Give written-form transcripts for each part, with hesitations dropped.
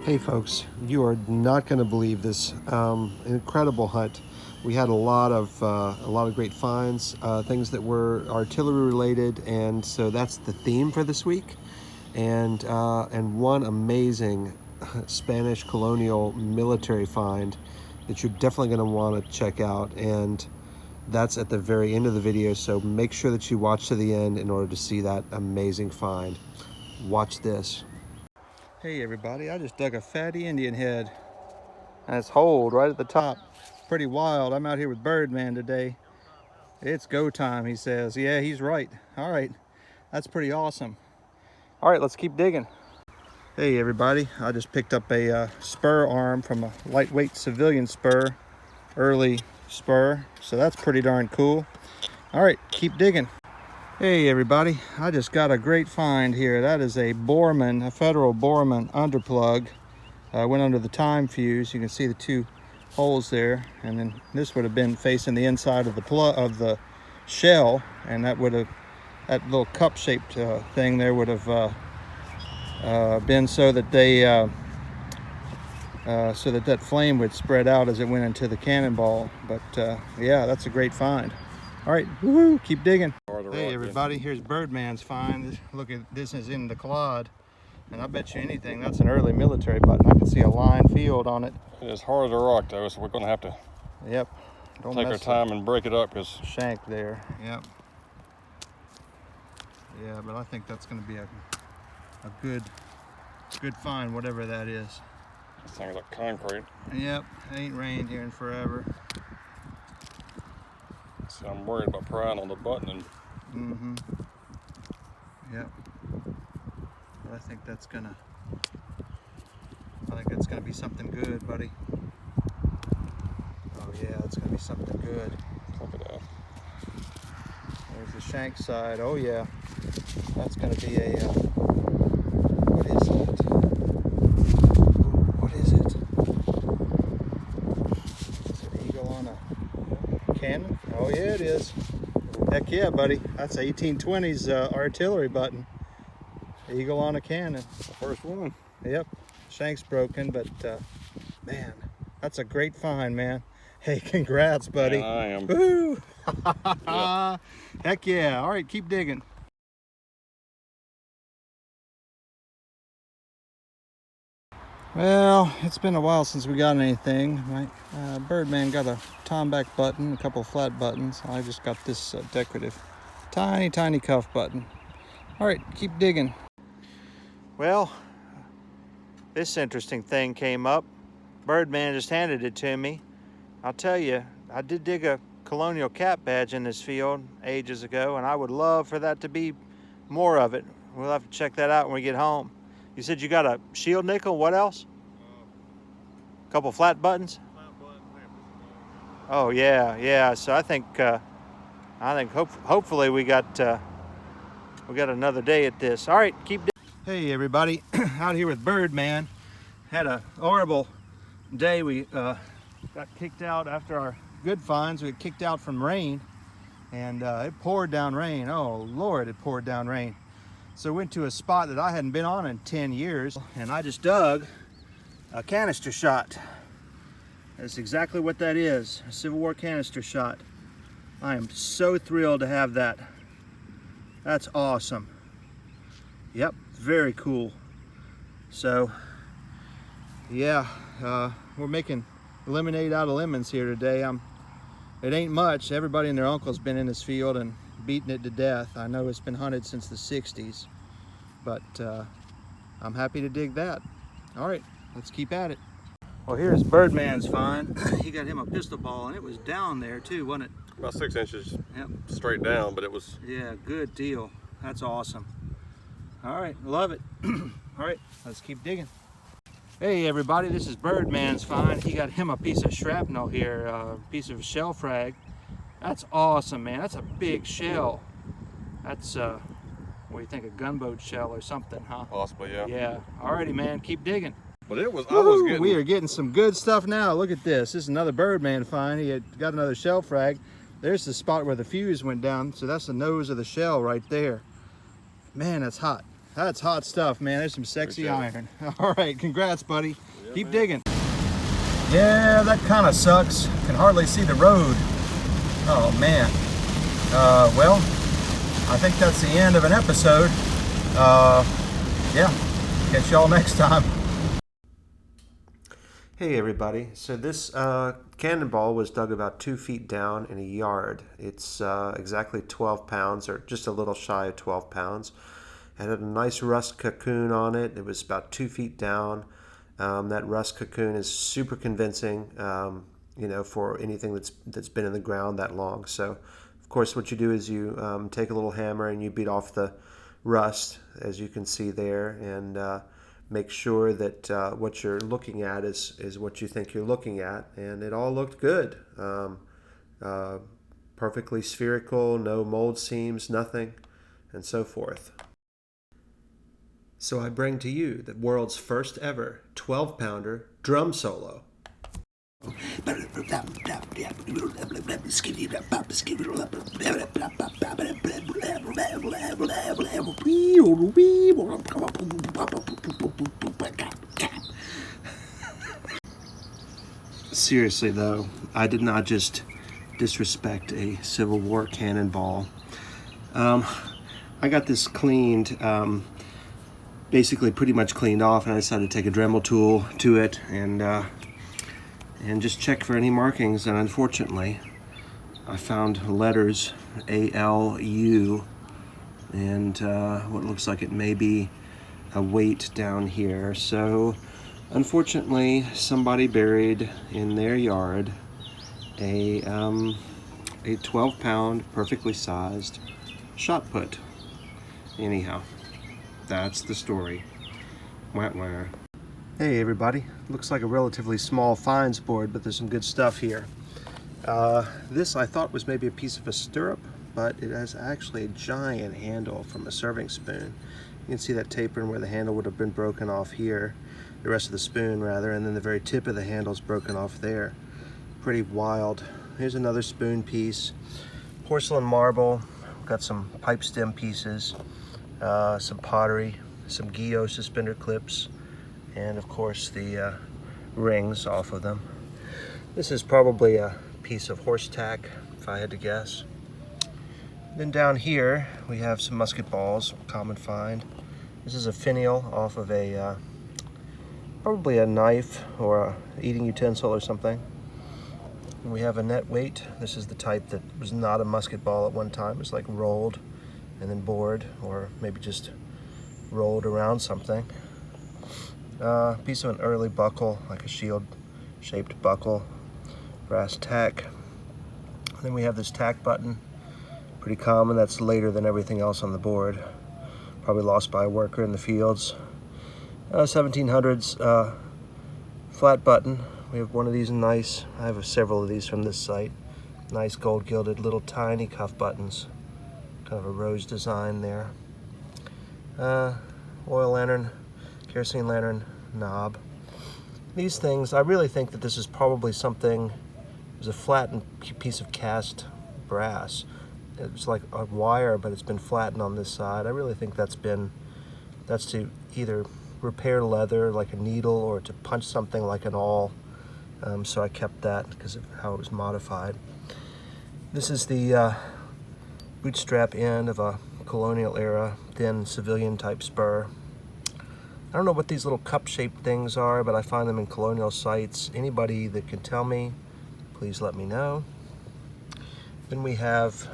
Hey folks, you are not going to believe this incredible hunt. We had a lot of great finds, things that were artillery related, and so that's the theme for this week. And one amazing Spanish Colonial Military find that you're definitely going to want to check out, and that's at the very end of the video. So make sure that you watch to the end in order to see that amazing find. Watch this. Hey everybody, I just dug a fatty Indian head and it's holed right at the top. Pretty wild. I'm out here with Birdman today. It's go time, he says. Yeah, he's right. All right, that's pretty awesome. All right, let's keep digging. Hey everybody, I just picked up a spur arm from a lightweight civilian spur, early spur, so that's pretty darn cool. All right, keep digging. Hey everybody, I just got a great find here. That is a Borman, a federal Borman underplug. Went under the time fuse. You can see the two holes there, and then this would have been facing the inside of the the shell, and that little cup-shaped thing there would have been so that that flame would spread out as it went into the Cannonball. But yeah, that's a great find. All right, woohoo, keep digging. Hey everybody, here's Birdman's find. Look at this, is in the clod, and I bet you anything that's an early military button. I can see a line field on it. It's hard as a rock though, so we're gonna have to take our time and break it up, because shank there. Yep. Yeah, but I think that's gonna be a good find, whatever that is. This thing's like concrete. Yep, it ain't rained here in forever. So I'm worried about prying on the button and Yep. But I think that's gonna be something good, buddy. Oh yeah, it's gonna be something good. Look at that. There's the shank side. Oh yeah, that's gonna be a what is that? What is it? Is it an eagle on a cannon? Oh yeah, it is. Heck yeah, buddy. That's a 1820s artillery button. Eagle on a cannon. The first one. Yep. Shank's broken, but man, that's a great find, man. Hey, congrats, buddy. Yeah, I am. Woo! Yeah. Heck yeah. All right, keep digging. Well, it's been a while since we got anything. Right? Birdman got a tomback button, a couple of flat buttons. I just got this decorative, tiny cuff button. All right, keep digging. Well, this interesting thing came up. Birdman just handed it to me. I'll tell you, I did dig a colonial cap badge in this field ages ago, and I would love for that to be more of it. We'll have to check that out when we get home. You said you got a shield nickel. What else? A couple flat buttons. Oh yeah. So I think hopefully we got another day at this. All right, keep. Hey everybody, out here with Birdman. Had a horrible day. We got kicked out after our good finds. We got kicked out from rain, and it poured down rain. Oh Lord, it poured down rain. So we went to a spot that I hadn't been on in 10 years, and I just dug a canister shot. That's exactly what that is, a Civil War canister shot. I am so thrilled to have that. That's awesome. Yep, very cool. So, yeah, we're making lemonade out of lemons here today. It ain't much. Everybody and their uncle's been in this field and beating it to death. I know it's been hunted since the 60s, but I'm happy to dig that. All right, let's keep at it. Well, here's Birdman's find. He got him a pistol ball, and it was down there too, wasn't it? About 6 inches. Yep. Straight down, but it was. Yeah, good deal. That's awesome. All right, love it. All right, let's keep digging. Hey everybody, this is Birdman's find. He got him a piece of shrapnel here, a piece of shell frag. That's awesome, man. That's a big shell. That's what do you think, a gunboat shell or something, huh? Possibly, yeah. Yeah. Alrighty, man, keep digging. But it was. We are getting some good stuff now. Look at this. This is another Birdman find. He had got another shell frag. There's the spot where the fuse went down. So that's the nose of the shell right there. Man, that's hot. That's hot stuff, man. There's some sexy iron. All right, congrats, buddy. Yeah, Keep man. digging. Yeah, that kind of sucks. Can hardly see the road. Oh, man. Well, I think that's the end of an episode. Yeah, catch y'all next time. Hey everybody, so this cannonball was dug about 2 feet down in a yard. It's exactly 12 pounds, or just a little shy of 12 pounds. It had a nice rust cocoon on it. It was about 2 feet down. That rust cocoon is super convincing, you know, for anything that's been in the ground that long. So, of course, what you do is you take a little hammer and you beat off the rust, as you can see there, and make sure that what you're looking at is what you think you're looking at. And it all looked good. Perfectly spherical, no mold seams, nothing, and so forth. So I bring to you the world's first ever 12-pounder drum solo. Seriously though, I did not just disrespect a Civil War cannonball. I got this cleaned, basically pretty much cleaned off, and I decided to take a Dremel tool to it and just check for any markings. And unfortunately, I found letters ALU and what looks like it may be a weight down here. So unfortunately, somebody buried in their yard a 12-pound, perfectly sized shot put. Anyhow, that's the story. Wah wah. Hey everybody, looks like a relatively small finds board, but there's some good stuff here. This I thought was maybe a piece of a stirrup, but it has actually a giant handle from a serving spoon. You can see that tapering where the handle would have been broken off here, the rest of the spoon rather, and then the very tip of the handle's broken off there. Pretty wild. Here's another spoon piece. Porcelain marble, got some pipe stem pieces, some pottery, some Guyot suspender clips, and of course the rings off of them. This is probably a piece of horse tack, if I had to guess. Then down here we have some musket balls, common find. This is a finial off of a probably a knife or a eating utensil or something. And we have a net weight. This is the type that was not a musket ball at one time. It's like rolled and then bored, or maybe just rolled around something. Piece of an early buckle, like a shield-shaped buckle, brass tack. And then we have this tack button, pretty common. That's later than everything else on the board. Probably lost by a worker in the fields. 1700s flat button. We have one of these nice, I have several of these from this site. Nice gold gilded little tiny cuff buttons. Kind of a rose design there. Oil lantern, kerosene lantern knob. These things, I really think that this is probably something, it was a flattened piece of cast brass. It's like a wire, but it's been flattened on this side. I really think that's to either repair leather like a needle or to punch something like an awl. So I kept that because of how it was modified. This is the bootstrap end of a colonial era thin civilian type spur. I don't know what these little cup-shaped things are, but I find them in colonial sites. Anybody that can tell me, please let me know. Then we have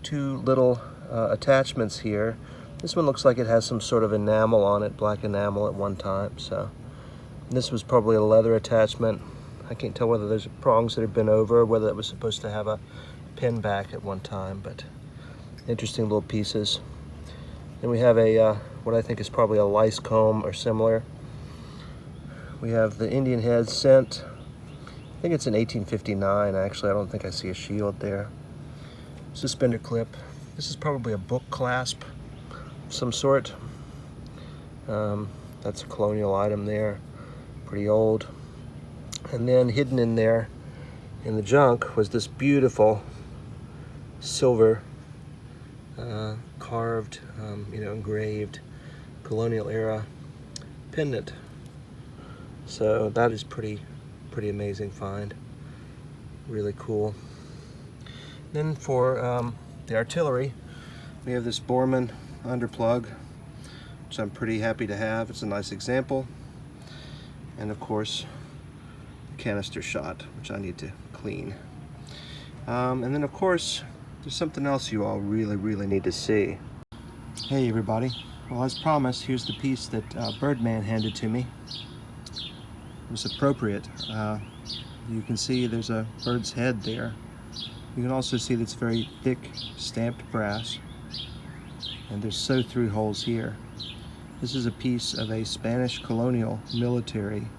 two little attachments here. This one looks like it has some sort of enamel on it, black enamel at one time. So this was probably a leather attachment. I can't tell whether there's prongs that have been over, or whether it was supposed to have a pin back at one time, but interesting little pieces. Then we have a what I think is probably a lice comb or similar. We have the Indian head cent. I think it's in 1859, actually. I don't think I see a shield there. Suspender clip. This is probably a book clasp of some sort. That's a colonial item there. Pretty old. And then hidden in there in the junk was this beautiful silver carved, engraved colonial era pendant. So that is pretty amazing find. Really cool. Then for the artillery, we have this Borman underplug, which I'm pretty happy to have. It's a nice example. And of course, canister shot, which I need to clean. And then of course, there's something else you all really need to see. Hey everybody. Well, as promised, here's the piece that Birdman handed to me. It was appropriate. You can see there's a bird's head there. You can also see that it's very thick stamped brass, and there's sew-through holes here. This is a piece of a Spanish Colonial Military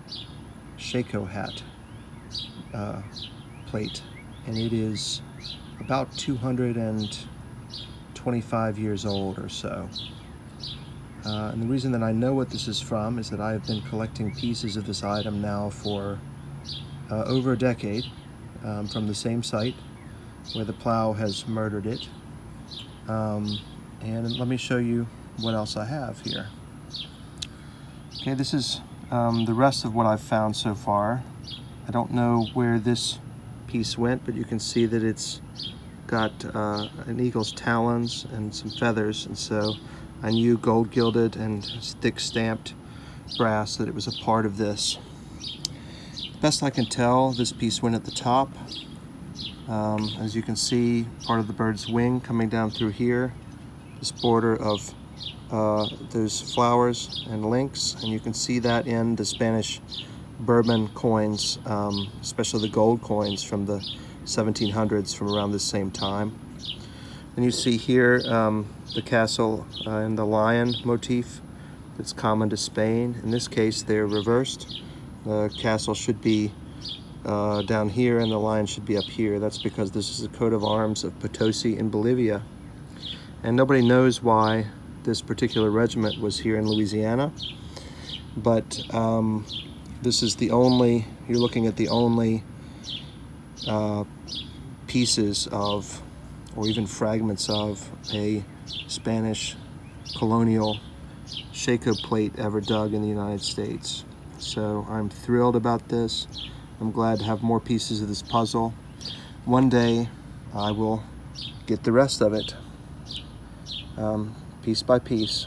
shako hat plate, and it is about 225 years old or so. And the reason that I know what this is from is that I have been collecting pieces of this item now for over a decade, from the same site where the plow has murdered it. And let me show you what else I have here. Okay, this is the rest of what I've found so far. I don't know where this piece went, but you can see that it's got an eagle's talons and some feathers, and so I knew gold gilded and thick stamped brass that it was a part of this. Best I can tell, this piece went at the top. As you can see, part of the bird's wing coming down through here, this border of those flowers and links, and you can see that in the Spanish Bourbon coins, especially the gold coins from the 1700s from around this same time. And you see here the castle and the lion motif that's common to Spain. In this case, they're reversed. The castle should be down here and the lion should be up here. That's because this is a coat of arms of Potosi in Bolivia. And nobody knows why this particular regiment was here in Louisiana, but this is the only, you're looking at the only pieces of, or even fragments of, a Spanish colonial shako plate ever dug in the United States. So I'm thrilled about this. I'm glad to have more pieces of this puzzle. One day I will get the rest of it, piece by piece.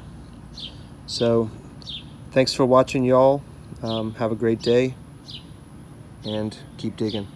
So thanks for watching, y'all. Have a great day and keep digging.